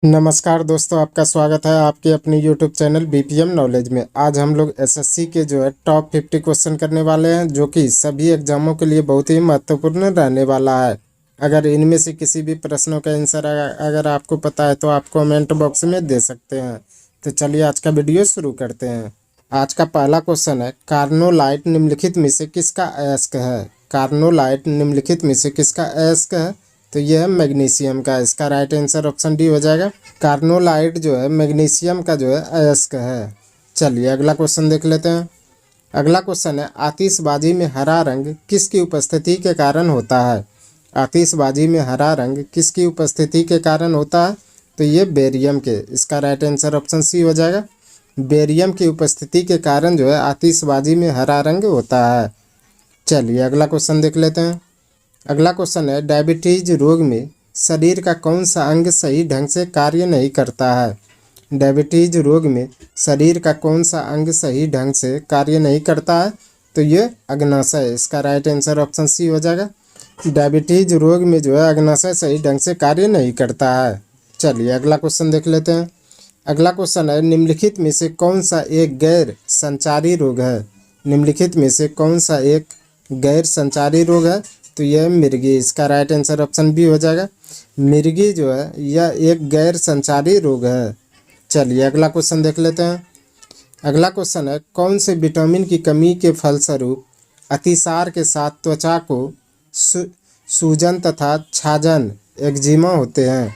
नमस्कार दोस्तों, आपका स्वागत है आपके अपने यूट्यूब चैनल बीपीएम नॉलेज में। आज हम लोग एसएससी के टॉप 50 क्वेश्चन करने वाले हैं, जो कि सभी एग्जामों के लिए बहुत ही महत्वपूर्ण रहने वाला है। अगर इनमें से किसी भी प्रश्नों का आंसर अगर आपको पता है तो आप कमेंट बॉक्स में दे सकते हैं। तो चलिए आज का वीडियो शुरू करते हैं। आज का पहला क्वेश्चन है, कार्नोलाइट निम्नलिखित में से किसका अयस्क है? कार्नोलाइट निम्नलिखित में से किसका अयस्क है? तो यह है मैग्नीशियम का। इसका राइट आंसर ऑप्शन डी हो जाएगा। कार्नोलाइट जो है मैग्नीशियम का जो है अयस्क है। चलिए अगला क्वेश्चन देख लेते हैं। अगला क्वेश्चन है, आतिशबाजी में हरा रंग किसकी उपस्थिति के कारण होता है? आतिशबाजी में हरा रंग किसकी उपस्थिति के कारण होता है? तो ये बेरियम के। इसका राइट आंसर ऑप्शन सी हो जाएगा। बेरियम की उपस्थिति के कारण जो है आतिशबाजी में हरा रंग होता है। चलिए अगला क्वेश्चन देख लेते हैं। अगला क्वेश्चन है, डायबिटीज रोग में शरीर का कौन सा अंग सही ढंग से कार्य नहीं करता है? डायबिटीज रोग में शरीर का कौन सा अंग सही ढंग से कार्य नहीं करता है? तो ये अग्नाशय। इसका राइट आंसर ऑप्शन सी हो जाएगा। डायबिटीज रोग में जो है अग्नाशय सही ढंग से कार्य नहीं करता है। चलिए अगला क्वेश्चन देख लेते हैं। अगला क्वेश्चन है, निम्नलिखित में से कौन सा एक गैर संचारी रोग है? निम्नलिखित में से कौन सा एक गैर संचारी रोग है? तो यह मिर्गी। इसका राइट आंसर ऑप्शन बी हो जाएगा। मिर्गी जो है यह एक गैर संचारी रोग है। चलिए अगला क्वेश्चन देख लेते हैं। अगला क्वेश्चन है, कौन से विटामिन की कमी के फलस्वरूप अतिसार के साथ त्वचा को सूजन तथा छाजन एक्जिमा होते हैं?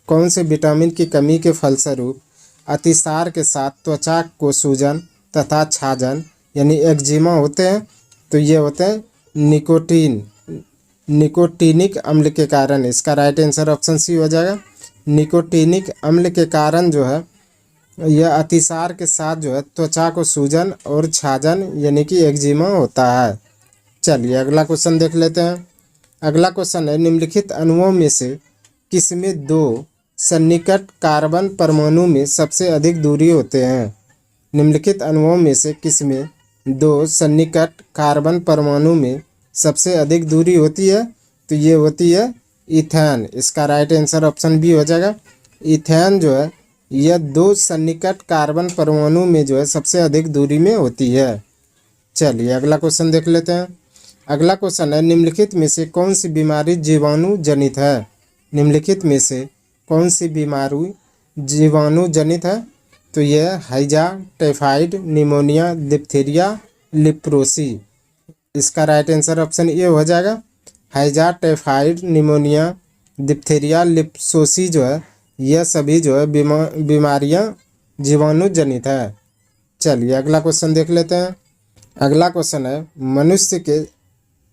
कौन से विटामिन की कमी के फलस्वरूप अतिसार के साथ त्वचा को सूजन तथा छाजन यानी एक्जिमा होते हैं? तो ये होते हैं निकोटीनिक अम्ल के कारण। इसका राइट आंसर ऑप्शन सी हो जाएगा। निकोटीनिक अम्ल के कारण जो है यह अतिसार के साथ जो है त्वचा को सूजन और छाजन यानी कि एक्जिमा होता है। चलिए अगला क्वेश्चन देख लेते हैं। अगला क्वेश्चन है, निम्नलिखित अणुओं में से किसमें दो सन्निकट कार्बन परमाणु में सबसे अधिक दूरी होते हैं? निम्नलिखित अणुओं में से किसमें दो सन्निकट कार्बन परमाणु में सबसे अधिक दूरी होती है? तो ये होती है इथेन। इसका राइट आंसर ऑप्शन बी हो जाएगा। इथेन जो है यह दो सन्निकट कार्बन परमाणु में जो है सबसे अधिक दूरी में होती है। चलिए अगला क्वेश्चन देख लेते हैं। अगला क्वेश्चन है, निम्नलिखिट में से कौन सी बीमारी जीवाणु जनित है? निम्नलिखित में से कौन सी बीमारी जीवाणु जनित है? तो यह हैजा, टाइफाइड, निमोनिया, डिप्थीरिया, लिप्रोसी। इसका राइट आंसर ऑप्शन ए हो जाएगा। हैजा, टाइफाइड, निमोनिया, डिप्थीरिया, लिप्सोसी जो है यह सभी जो है बीमारियां जीवाणु जनित है। चलिए अगला क्वेश्चन देख लेते हैं। अगला क्वेश्चन है, मनुष्य के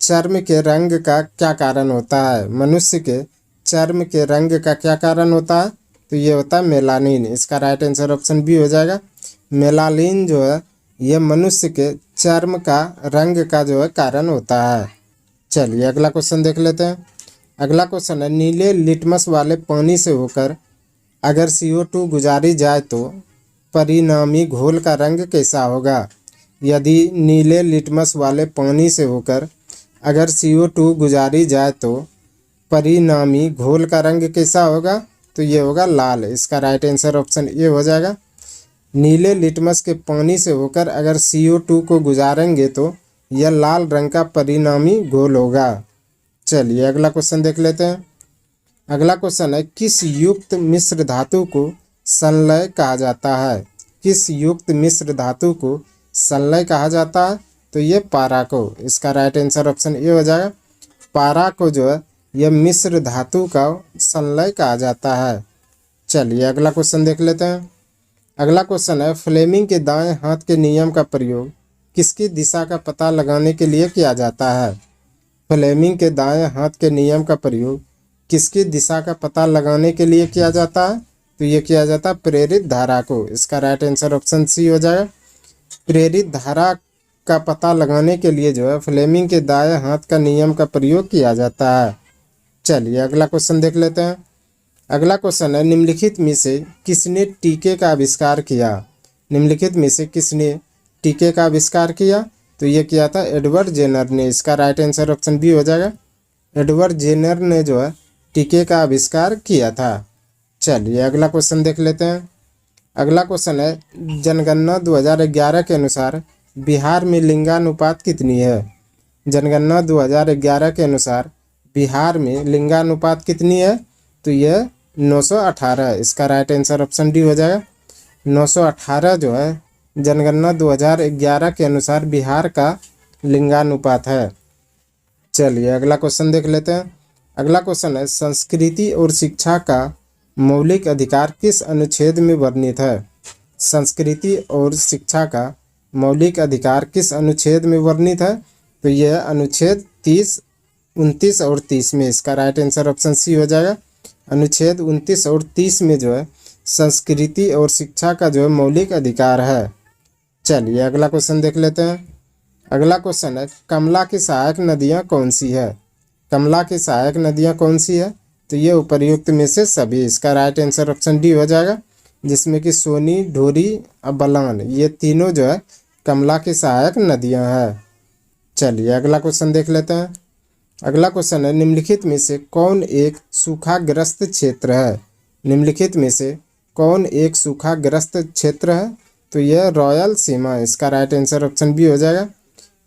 चर्म के रंग का क्या कारण होता है? मनुष्य के चर्म के रंग का क्या कारण होता है? तो ये होता है मेलानिन। इसका राइट आंसर ऑप्शन बी हो जाएगा। मेलानिन जो है यह मनुष्य के चर्म का रंग का जो है कारण होता है। चलिए अगला क्वेश्चन देख लेते हैं। अगला क्वेश्चन है, नीले लिटमस वाले पानी से होकर अगर CO2 गुजारी जाए तो परिणामी घोल का रंग कैसा होगा? यदि नीले लिटमस वाले पानी से होकर अगर CO2 गुजारी जाए तो परिणामी घोल का रंग कैसा होगा? तो ये होगा लाल। इसका राइट आंसर ऑप्शन ए हो जाएगा। नीले लिटमस के पानी से होकर अगर CO2 को गुजारेंगे तो यह लाल रंग का परिणामी घोल होगा। चलिए अगला क्वेश्चन देख लेते हैं। अगला क्वेश्चन है, किस युक्त मिश्र धातु को संलय कहा जाता है? किस युक्त मिश्र धातु को संलय कहा जाता है? तो ये पारा को। इसका राइट आंसर ऑप्शन ए हो जाएगा। पारा को जो है यह मिश्र धातु का संलय कहा जाता है। चलिए अगला क्वेश्चन देख लेते हैं। अगला क्वेश्चन है, फ्लेमिंग के दाएं हाथ के नियम का प्रयोग किसकी दिशा का पता लगाने के लिए किया जाता है? फ्लेमिंग के दाएं हाथ के नियम का प्रयोग किसकी दिशा का पता लगाने के लिए किया जाता है? तो ये किया जाता है प्रेरित धारा को। इसका राइट आंसर ऑप्शन सी हो जाएगा। प्रेरित धारा का पता लगाने के लिए जो है फ्लेमिंग के दाएं हाथ का नियम का प्रयोग किया जाता है। चलिए अगला क्वेश्चन देख लेते हैं। अगला क्वेश्चन है, निम्नलिखित में से किसने टीके का आविष्कार किया? निम्नलिखित में से किसने टीके का आविष्कार किया? तो ये किया था एडवर्ड जेनर ने। इसका राइट आंसर ऑप्शन बी हो जाएगा। एडवर्ड जेनर ने जो है टीके का आविष्कार किया था। चलिए अगला क्वेश्चन देख लेते हैं। अगला क्वेश्चन है, जनगणना 2011 के अनुसार बिहार में लिंगानुपात कितनी है? जनगणना 2011 के अनुसार बिहार में लिंगानुपात कितनी है? तो यह 918 है। इसका राइट आंसर ऑप्शन डी हो जाएगा। 918 जो है जनगणना 2011 के अनुसार बिहार का लिंगानुपात है। चलिए अगला क्वेश्चन देख लेते हैं। अगला क्वेश्चन है, संस्कृति और शिक्षा का मौलिक अधिकार किस अनुच्छेद में वर्णित है? संस्कृति और शिक्षा का मौलिक अधिकार किस अनुच्छेद में वर्णित है? तो यह अनुच्छेद 30, 29 और 30 में। इसका राइट आंसर ऑप्शन सी हो जाएगा। अनुच्छेद 29 और 30 में जो है संस्कृति और शिक्षा का जो है मौलिक अधिकार है। चलिए अगला क्वेश्चन देख लेते हैं। अगला क्वेश्चन है, कमला की सहायक नदियाँ कौन सी है? कमला की सहायक नदियाँ कौन सी है? तो ये उपर्युक्त में से सभी। इसका राइट आंसर ऑप्शन डी हो जाएगा, जिसमें कि सोनी, ढोरी और बलान, ये तीनों जो है कमला की सहायक नदियाँ हैं। चलिए अगला क्वेश्चन देख लेते हैं। अगला क्वेश्चन है, निम्नलिखित में से कौन एक सूखाग्रस्त क्षेत्र है? निम्नलिखित में से कौन एक सूखाग्रस्त क्षेत्र है? तो यह रॉयल सीमा। इसका राइट आंसर ऑप्शन बी हो जाएगा।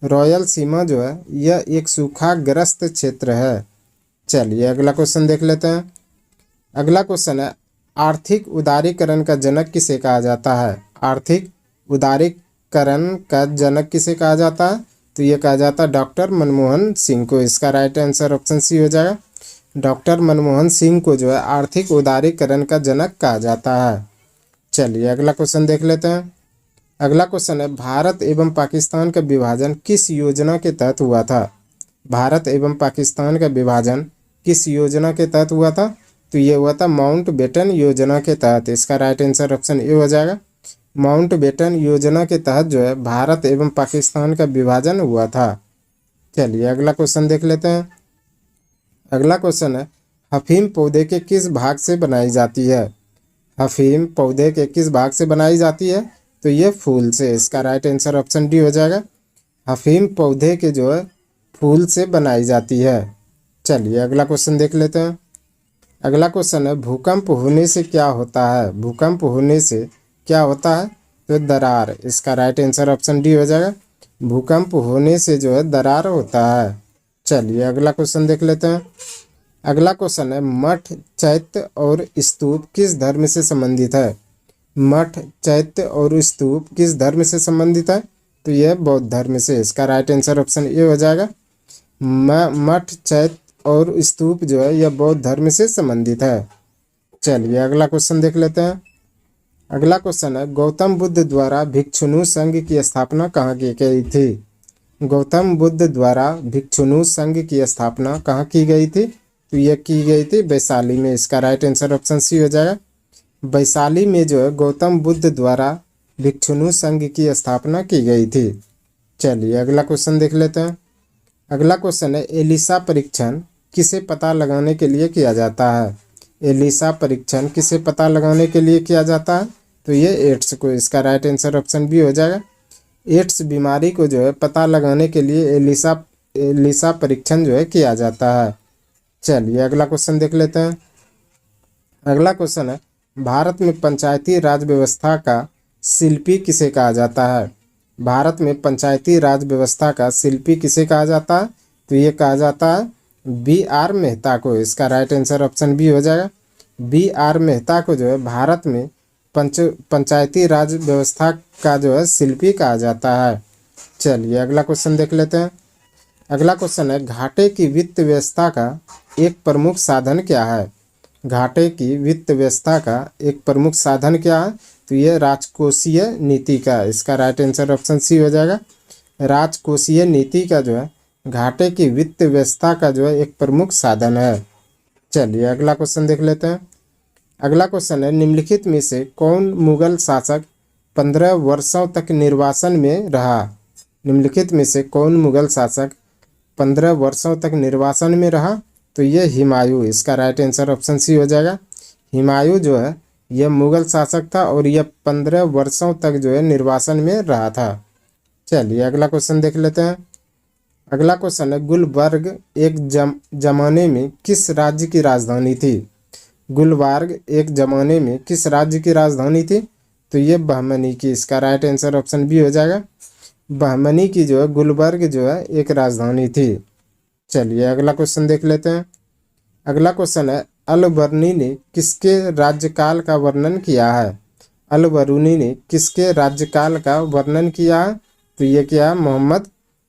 रॉयल सीमा जो है यह एक सूखाग्रस्त क्षेत्र है। चलिए अगला क्वेश्चन देख लेते हैं। अगला क्वेश्चन है, आर्थिक उदारीकरण का जनक किसे कहा जाता है? आर्थिक उदारीकरण का जनक किसे कहा जाता है? तो ये कहा जाता है डॉक्टर मनमोहन सिंह को। इसका राइट आंसर ऑप्शन सी हो जाएगा। डॉक्टर मनमोहन सिंह को जो है आर्थिक उदारीकरण का जनक कहा जाता है। चलिए अगला क्वेश्चन देख लेते हैं। अगला क्वेश्चन है, भारत एवं पाकिस्तान का विभाजन किस योजना के तहत हुआ था? भारत एवं पाकिस्तान का विभाजन किस योजना के तहत हुआ था? तो ये हुआ था माउंटबेटन योजना के तहत। इसका राइट आंसर ऑप्शन ए हो जाएगा। माउंटबेटन योजना के तहत जो है भारत एवं पाकिस्तान का विभाजन हुआ था। चलिए अगला क्वेश्चन देख लेते हैं। अगला क्वेश्चन है, अफीम पौधे के किस भाग से बनाई जाती है? अफीम पौधे के किस भाग से बनाई जाती है? तो ये फूल से। इसका राइट आंसर ऑप्शन डी हो जाएगा। अफीम पौधे के जो है फूल से बनाई जाती है। चलिए अगला क्वेश्चन देख लेते हैं। अगला क्वेश्चन है, भूकंप होने से क्या होता है? भूकंप होने से क्या होता है? तो दरार। इसका राइट आंसर ऑप्शन डी हो जाएगा। भूकंप होने से जो है दरार होता है। चलिए अगला क्वेश्चन देख लेते हैं। अगला क्वेश्चन है, मठ, चैत्य और स्तूप किस धर्म से संबंधित है? मठ, चैत्य और स्तूप किस धर्म से संबंधित है? तो यह बौद्ध धर्म से। इसका राइट आंसर ऑप्शन ए हो जाएगा। मठ, चैत्य और स्तूप जो है यह बौद्ध धर्म से संबंधित है। चलिए अगला क्वेश्चन देख लेते हैं। अगला क्वेश्चन है, गौतम बुद्ध द्वारा भिक्षुनु संघ की स्थापना कहाँ की गई थी? गौतम बुद्ध द्वारा भिक्षुनु संघ की स्थापना कहाँ की गई थी? तो यह की गई थी वैशाली में। इसका राइट आंसर ऑप्शन सी हो जाएगा। वैशाली में जो है गौतम बुद्ध द्वारा भिक्षुनु संघ की स्थापना की गई थी। चलिए अगला क्वेश्चन देख लेते हैं। अगला क्वेश्चन है, एलिसा परीक्षण किसे पता लगाने के लिए किया जाता है? एलिसा परीक्षण किसे पता लगाने के लिए किया जाता है? तो ये एड्स को। इसका राइट आंसर ऑप्शन बी हो जाएगा। एड्स बीमारी को जो है पता लगाने के लिए एलिसा परीक्षण जो है किया जाता है। चलिए अगला क्वेश्चन देख लेते हैं। अगला क्वेश्चन है, भारत में पंचायती राज व्यवस्था का शिल्पी किसे कहा जाता है? भारत में पंचायती राज व्यवस्था का शिल्पी किसे कहा जाता है? तो ये कहा जाता है बी.आर. मेहता को। इसका राइट आंसर ऑप्शन बी हो जाएगा। बी.आर. मेहता को जो है भारत में पंचायती राज व्यवस्था का जो है शिल्पी कहा जाता है। चलिए अगला क्वेश्चन देख लेते हैं। अगला क्वेश्चन है, घाटे की वित्त व्यवस्था का एक प्रमुख साधन क्या है? घाटे की वित्त व्यवस्था का एक प्रमुख साधन क्या है? तो ये राजकोषीय नीति का। इसका राइट आंसर ऑप्शन सी हो जाएगा। राजकोषीय नीति का जो है घाटे की वित्त व्यवस्था का जो है एक प्रमुख साधन है। चलिए अगला क्वेश्चन देख लेते हैं। अगला क्वेश्चन है, निम्नलिखित में से कौन मुगल शासक 15 वर्षों तक निर्वासन में रहा? निम्नलिखित में से कौन मुगल शासक 15 वर्षों तक निर्वासन में रहा? तो ये हुमायूं। इसका राइट आंसर ऑप्शन सी हो जाएगा। हुमायूं जो है यह मुगल शासक था और यह 15 वर्षों तक जो है निर्वासन में रहा था। चलिए अगला क्वेश्चन देख लेते हैं। अगला क्वेश्चन है, गुलबर्ग एक जमाने में किस राज्य की राजधानी थी? गुलबर्ग एक जमाने में किस राज्य की राजधानी थी? तो ये बहमनी की, इसका राइट आंसर ऑप्शन बी हो जाएगा। बहमनी की जो है गुलबर्ग जो है एक राजधानी थी। चलिए अगला क्वेश्चन देख लेते हैं। अगला क्वेश्चन है, अल बरूनी ने किसके राज्यकाल का वर्णन किया है? अल बरूनी ने किसके राज्यकाल का वर्णन किया है? तो ये क्या है? मोहम्मद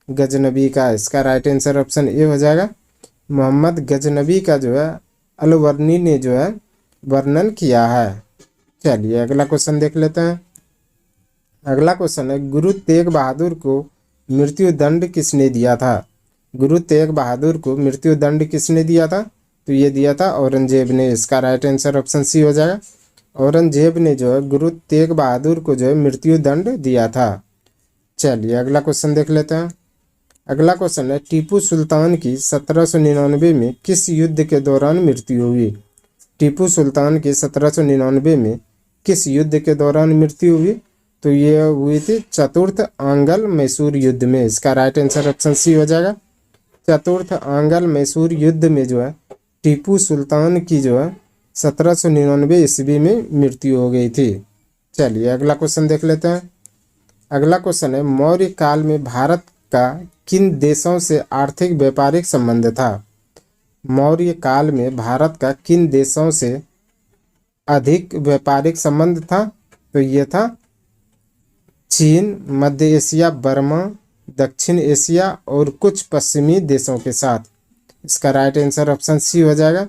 गजनबी का। इसका राइट आंसर ऑप्शन ए हो जाएगा। मोहम्मद गजनबी का जो है अल बरूनी ने जो है वर्णन किया है। चलिए अगला क्वेश्चन देख लेते हैं। अगला क्वेश्चन है, गुरु तेग बहादुर को मृत्यु दंड किसने दिया था? गुरु तेग बहादुर को मृत्यु दंड किसने दिया था? तो ये दिया था औरंगजेब ने। इसका राइट आंसर ऑप्शन सी हो जाएगा। औरंगजेब ने जो है गुरु तेग बहादुर को जो है मृत्यु दंड दिया था। चलिए अगला क्वेश्चन देख लेते हैं। अगला क्वेश्चन है, टीपू सुल्तान की 1799 में किस युद्ध के दौरान मृत्यु हुई? टीपू सुल्तान की 1799 में किस युद्ध के दौरान मृत्यु हुई? तो ये हुई थी चतुर्थ आंग्ल मैसूर युद्ध में। इसका राइट आंसर ऑप्शन सी हो जाएगा। चतुर्थ आंग्ल मैसूर युद्ध में जो है टीपू सुल्तान की जो है 1799 ईस्वी में मृत्यु हो गई थी। चलिए अगला क्वेश्चन देख लेते हैं। अगला क्वेश्चन है, मौर्य काल में भारत का किन देशों से आर्थिक व्यापारिक संबंध था? मौर्य काल में भारत का किन देशों से अधिक व्यापारिक संबंध था? तो ये था चीन, मध्य एशिया, बर्मा, दक्षिण एशिया और कुछ पश्चिमी देशों के साथ। इसका राइट आंसर ऑप्शन सी हो जाएगा।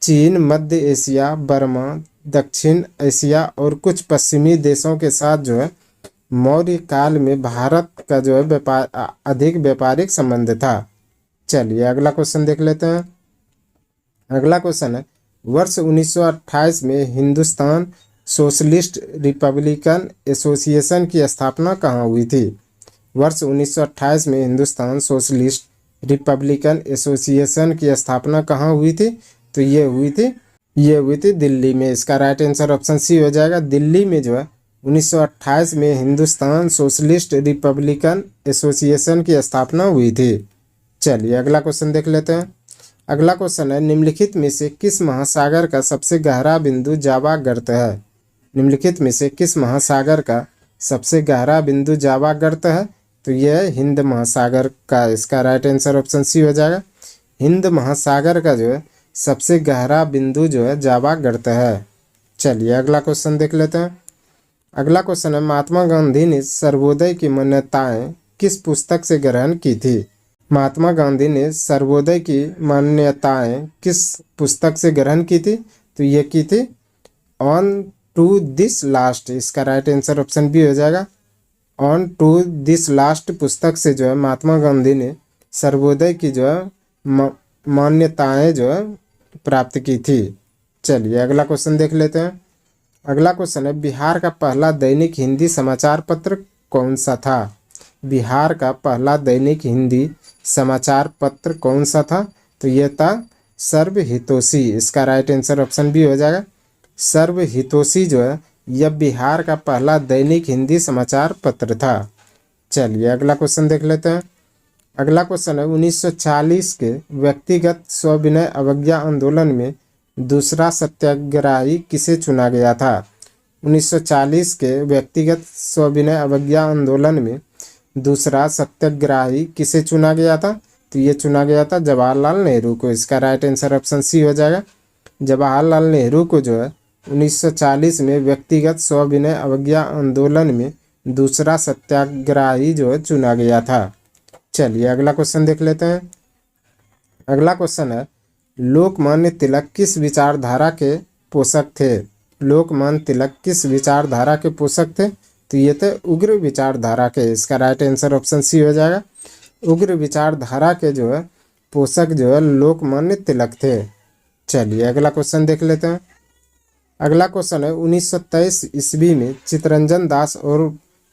चीन, मध्य एशिया, बर्मा, दक्षिण एशिया और कुछ पश्चिमी देशों के साथ जो है मौर्य काल में भारत का जो है अधिक व्यापारिक संबंध था। चलिए अगला क्वेश्चन देख लेते हैं। अगला क्वेश्चन है, वर्ष 1928 में हिंदुस्तान सोशलिस्ट रिपब्लिकन एसोसिएशन की स्थापना कहाँ हुई थी? वर्ष 1928 में हिंदुस्तान सोशलिस्ट रिपब्लिकन एसोसिएशन की स्थापना कहाँ हुई थी? तो ये हुई थी दिल्ली में। इसका राइट आंसर ऑप्शन सी हो जाएगा। दिल्ली में जो है 1928 में हिंदुस्तान सोशलिस्ट रिपब्लिकन एसोसिएशन की स्थापना हुई थी। चलिए अगला क्वेश्चन देख लेते हैं। अगला क्वेश्चन है, निम्नलिखित में से किस महासागर का सबसे गहरा बिंदु जावा गर्त है? निम्नलिखित में से किस महासागर का सबसे गहरा बिंदु जावा गर्त है? तो यह है हिंद महासागर का। इसका राइट आंसर ऑप्शन सी हो जाएगा। हिंद महासागर का जो है सबसे गहरा बिंदु जो है जावा गर्त है। चलिए अगला क्वेश्चन देख लेते हैं। अगला क्वेश्चन है, महात्मा गांधी ने सर्वोदय की मान्यताएं किस पुस्तक से ग्रहण की थी? महात्मा गांधी ने सर्वोदय की मान्यताएं किस पुस्तक से ग्रहण की थी? तो ये की थी ऑन टू दिस लास्ट। इसका राइट आंसर ऑप्शन बी हो जाएगा। ऑन टू दिस लास्ट पुस्तक से जो है महात्मा गांधी ने सर्वोदय की जो है मान्यताएं जो है प्राप्त की थी। चलिए अगला क्वेश्चन देख लेते हैं। अगला क्वेश्चन है, बिहार का पहला दैनिक हिंदी समाचार पत्र कौन सा था? बिहार का पहला दैनिक हिंदी समाचार पत्र कौन सा था? तो यह था सर्वहितोषी। इसका राइट आंसर ऑप्शन बी हो जाएगा। सर्वहितोषी जो है यह बिहार का पहला दैनिक हिंदी समाचार पत्र था। चलिए अगला क्वेश्चन देख लेते हैं। अगला क्वेश्चन है, 1940 के व्यक्तिगत सविनय अवज्ञा आंदोलन में दूसरा सत्याग्रही किसे चुना गया था? 1940 के व्यक्तिगत सविनय अवज्ञा आंदोलन में दूसरा सत्याग्रही किसे चुना गया था? तो ये चुना गया था जवाहरलाल नेहरू को। इसका राइट आंसर ऑप्शन सी हो जाएगा। जवाहरलाल नेहरू को जो है 1940 में व्यक्तिगत सविनय अवज्ञा आंदोलन में दूसरा सत्याग्रही जो है चुना गया था। चलिए अगला क्वेश्चन देख लेते हैं। अगला क्वेश्चन है, लोकमान्य तिलक किस विचारधारा के पोषक थे? लोकमान्य तिलक किस विचारधारा के पोषक थे? तो ये थे उग्र विचारधारा के। इसका राइट आंसर ऑप्शन सी हो जाएगा। उग्र विचारधारा के जो है पोषक जो है लोकमान्य तिलक थे। चलिए अगला क्वेश्चन देख लेते हैं। अगला क्वेश्चन है, 1923 ईस्वी में चित्तरंजन दास और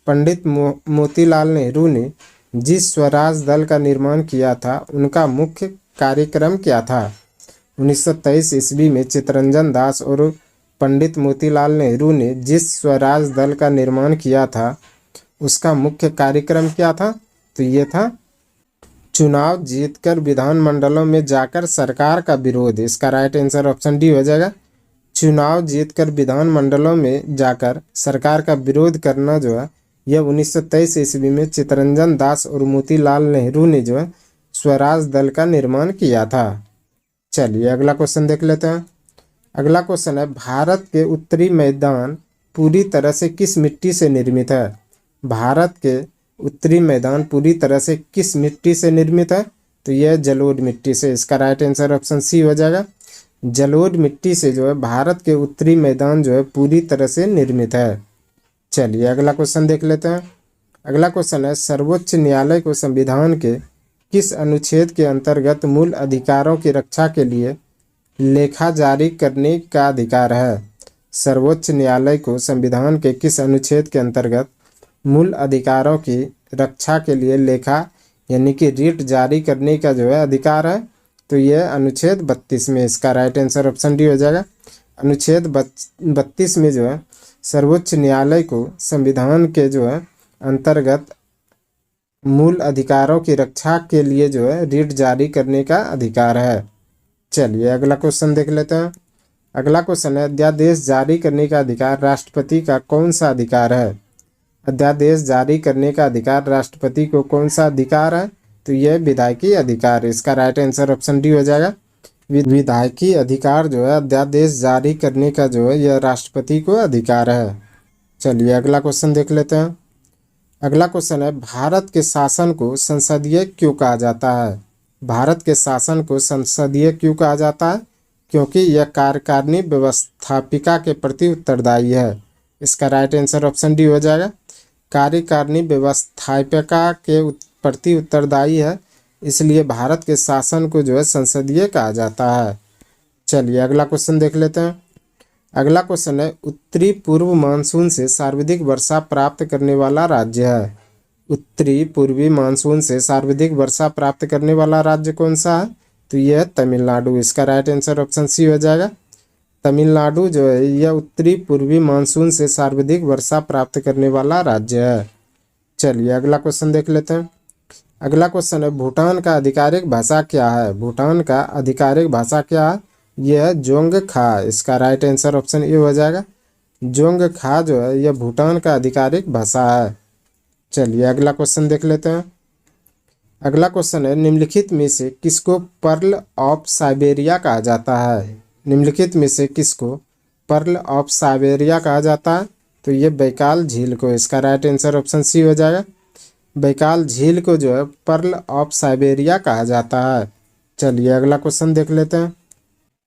पंडित मोतीलाल नेहरू ने जिस स्वराज दल का निर्माण किया था उनका मुख्य कार्यक्रम क्या था? 1923 ईस्वी में चित्तरंजन दास और पंडित मोतीलाल नेहरू ने जिस स्वराज दल का निर्माण किया था उसका मुख्य कार्यक्रम क्या था? तो ये था चुनाव जीतकर विधानमंडलों में जाकर सरकार का विरोध। इसका राइट आंसर ऑप्शन डी हो जाएगा। चुनाव जीतकर विधानमंडलों में जाकर सरकार का विरोध करना जो है यह 1923 ईस्वी में चित्तरंजन दास और मोतीलाल नेहरू ने जो है स्वराज दल का निर्माण किया था। चलिए अगला क्वेश्चन देख लेते हैं। अगला क्वेश्चन है, भारत के उत्तरी मैदान पूरी तरह से किस मिट्टी से निर्मित है? भारत के उत्तरी मैदान पूरी तरह से किस मिट्टी से निर्मित है? तो यह जलोढ़ मिट्टी से। इसका राइट आंसर ऑप्शन सी हो जाएगा। जलोढ़ मिट्टी से जो है भारत के उत्तरी मैदान जो है पूरी तरह से निर्मित है। चलिए अगला क्वेश्चन देख लेते हैं। अगला क्वेश्चन है, सर्वोच्च न्यायालय को संविधान के किस अनुच्छेद के अंतर्गत मूल अधिकारों की रक्षा के लिए लेखा जारी करने का अधिकार है? सर्वोच्च न्यायालय को संविधान के किस अनुच्छेद के अंतर्गत मूल अधिकारों की रक्षा के लिए लेखा यानी कि रिट जारी करने का जो है अधिकार है? तो यह अनुच्छेद 32 में। इसका राइट आंसर ऑप्शन डी हो जाएगा। अनुच्छेद 32 में जो है सर्वोच्च न्यायालय को संविधान के जो है अंतर्गत मूल अधिकारों की रक्षा के लिए जो है रिट जारी करने का अधिकार है। चलिए अगला क्वेश्चन देख लेते हैं। अगला क्वेश्चन है, अध्यादेश जारी करने का अधिकार राष्ट्रपति का कौन सा अधिकार है? अध्यादेश जारी करने का अधिकार राष्ट्रपति को कौन सा अधिकार है? तो यह विधायकी अधिकार। इसका राइट आंसर ऑप्शन डी हो जाएगा। विधायकी अधिकार जो है अध्यादेश जारी करने का जो है यह राष्ट्रपति को अधिकार है। चलिए अगला क्वेश्चन देख लेते हैं। अगला क्वेश्चन है, भारत के शासन को संसदीय क्यों कहा जाता है? भारत के शासन को संसदीय क्यों कहा जाता है? क्योंकि यह कार्यकारिणी व्यवस्थापिका के प्रति उत्तरदायी है। इसका राइट आंसर ऑप्शन डी हो जाएगा। कार्यकारिणी व्यवस्थापिका के प्रति उत्तरदायी है, इसलिए भारत के शासन को जो है संसदीय कहा जाता है। चलिए अगला क्वेश्चन देख लेते हैं। अगला क्वेश्चन है, उत्तरी पूर्व मानसून से सर्वाधिक वर्षा प्राप्त करने वाला राज्य है? उत्तरी पूर्वी मानसून से सर्वाधिक वर्षा प्राप्त करने वाला राज्य कौन सा है? तो यह तमिलनाडु। इसका राइट आंसर ऑप्शन सी हो जाएगा। तमिलनाडु जो है यह उत्तरी पूर्वी मानसून से सर्वाधिक वर्षा प्राप्त करने वाला राज्य है। चलिए अगला क्वेश्चन देख लेते हैं। अगला क्वेश्चन है, भूटान का आधिकारिक भाषा क्या है? भूटान का आधिकारिक भाषा क्या है? यह जोंगखा। इसका राइट आंसर ऑप्शन ए हो जाएगा। जोंगखा जो है यह भूटान का आधिकारिक भाषा है। चलिए अगला क्वेश्चन देख लेते हैं। अगला क्वेश्चन है, निम्नलिखित में से किसको पर्ल ऑफ साइबेरिया कहा जाता है? निम्नलिखित में से किसको पर्ल ऑफ साइबेरिया कहा जाता है? तो ये बैकाल झील को। इसका राइट आंसर ऑप्शन सी हो जाएगा। बैकाल झील को जो है पर्ल ऑफ साइबेरिया कहा जाता है। चलिए अगला क्वेश्चन देख लेते हैं।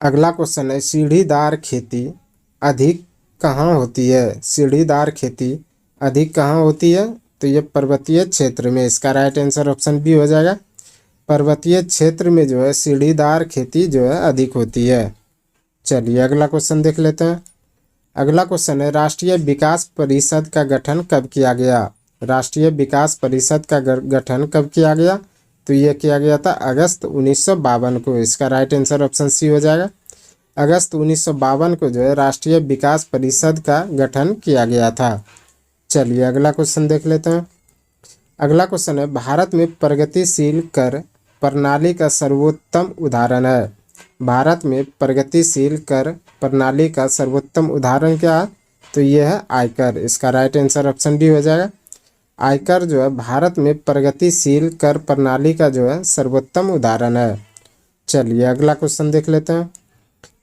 अगला क्वेश्चन है, सीढ़ीदार खेती अधिक कहाँ होती है? सीढ़ीदार खेती अधिक कहाँ होती है? तो ये पर्वतीय क्षेत्र में। इसका राइट आंसर ऑप्शन बी हो जाएगा। पर्वतीय क्षेत्र में जो है सीढ़ीदार खेती जो है अधिक होती है। चलिए अगला क्वेश्चन देख लेते हैं। अगला क्वेश्चन है, राष्ट्रीय विकास परिषद का गठन कब किया गया? राष्ट्रीय विकास परिषद का गठन कब किया गया? तो यह किया गया था अगस्त 1952 को। इसका राइट आंसर ऑप्शन सी हो जाएगा। अगस्त 1952 को जो है राष्ट्रीय विकास परिषद का गठन किया गया था। चलिए अगला क्वेश्चन देख लेते हैं। अगला क्वेश्चन है, भारत में प्रगतिशील कर प्रणाली का सर्वोत्तम उदाहरण है? भारत में प्रगतिशील कर प्रणाली का सर्वोत्तम उदाहरण क्या है? तो यह है आयकर। इसका राइट आंसर ऑप्शन डी हो जाएगा। आयकर जो है भारत में प्रगतिशील कर प्रणाली का जो है सर्वोत्तम उदाहरण है। चलिए अगला क्वेश्चन देख लेते हैं।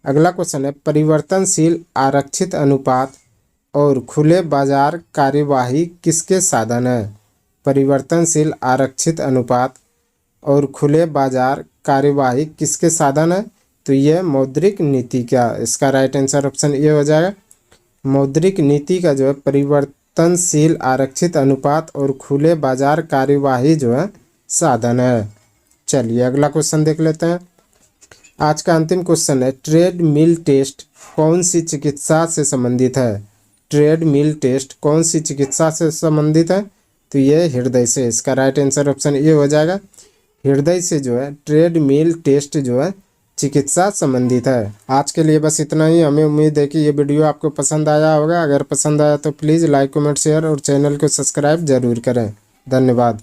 अगला क्वेश्चन है, परिवर्तनशील आरक्षित अनुपात और खुले बाजार कार्यवाही किसके साधन है? परिवर्तनशील आरक्षित अनुपात और खुले बाजार कार्यवाही किसके साधन है? तो यह मौद्रिक नीति का। इसका राइट आंसर ऑप्शन ए हो जाएगा। मौद्रिक नीति का जो है परिवर्तनशील आरक्षित अनुपात और खुले बाजार कार्यवाही जो है साधन है। चलिए अगला क्वेश्चन देख लेते हैं। आज का अंतिम क्वेश्चन है, ट्रेड मिल टेस्ट कौन सी चिकित्सा से संबंधित है? ट्रेड मिल टेस्ट कौन सी चिकित्सा से संबंधित है? तो यह हृदय से। इसका राइट आंसर ऑप्शन ए हो जाएगा। हृदय से जो है ट्रेड मिल टेस्ट जो है चिकित्सा संबंधित है। आज के लिए बस इतना ही। हमें उम्मीद है कि ये वीडियो आपको पसंद आया होगा। अगर पसंद आया तो प्लीज़ लाइक कमेंट शेयर और चैनल को सब्सक्राइब जरूर करें। धन्यवाद।